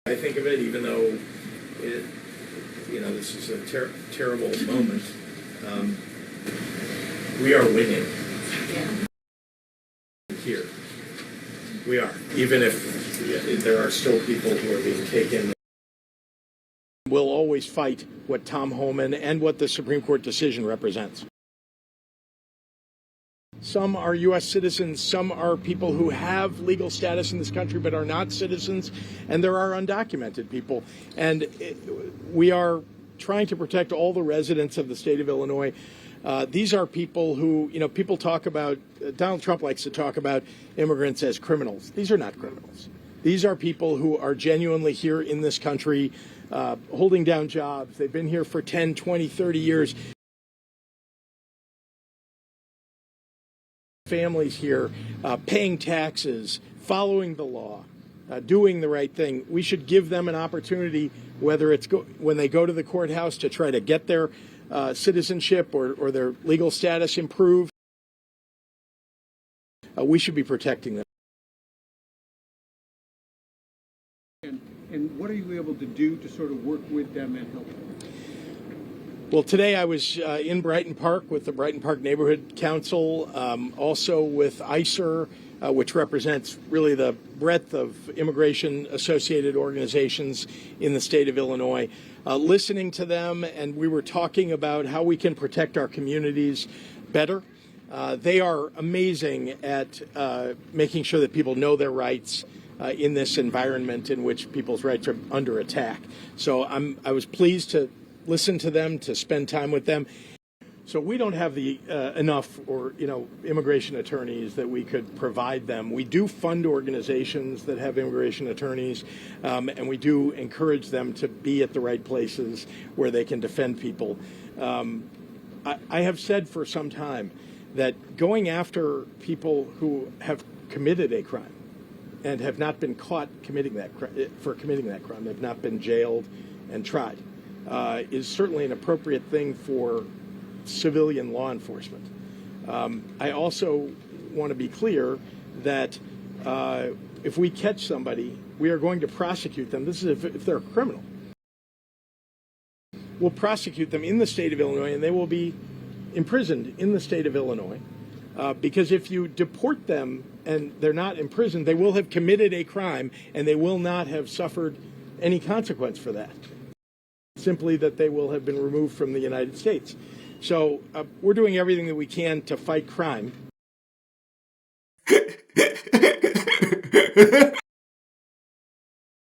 I think of it, even though it, this is a terrible moment. We are winning here. We are, even if there are still people who are being taken. We'll always fight what Tom Homan and what the Supreme Court decision represents. Some are U.S. citizens, some are people who have legal status in this country but are not citizens, and there are undocumented people. And we are trying to protect all the residents of the state of Illinois. These are people who, people talk about, Donald Trump likes to talk about immigrants as criminals. These are not criminals. These are people who are genuinely here in this country, holding down jobs. They've been here for 10, 20, 30 years. Families here, paying taxes, following the law, doing the right thing. We should give them an opportunity, whether it's when they go to the courthouse to try to get their citizenship or their legal status improved. We should be protecting them. And what are you able to do to sort of work with them and help them? Well, today I was in Brighton Park with the Brighton Park Neighborhood Council, also with ICER, which represents really the breadth of immigration-associated organizations in the state of Illinois, listening to them, and we were talking about how we can protect our communities better. They are amazing at making sure that people know their rights in this environment in which people's rights are under attack. So I was pleased to listen to them, to spend time with them. So we don't have the enough immigration attorneys that we could provide them. We do fund organizations that have immigration attorneys, and we do encourage them to be at the right places where they can defend people. I have said for some time that going after people who have committed a crime and have not been caught committing that crime, have not been jailed and tried, is certainly an appropriate thing for civilian law enforcement. I also want to be clear that if we catch somebody, we are going to prosecute them. This is if they're a criminal. We'll prosecute them in the state of Illinois, and they will be imprisoned in the state of Illinois. Because if you deport them and they're not imprisoned, they will have committed a crime, and they will not have suffered any consequence for that. Simply that they will have been removed from the United States. So we're doing everything that we can to fight crime.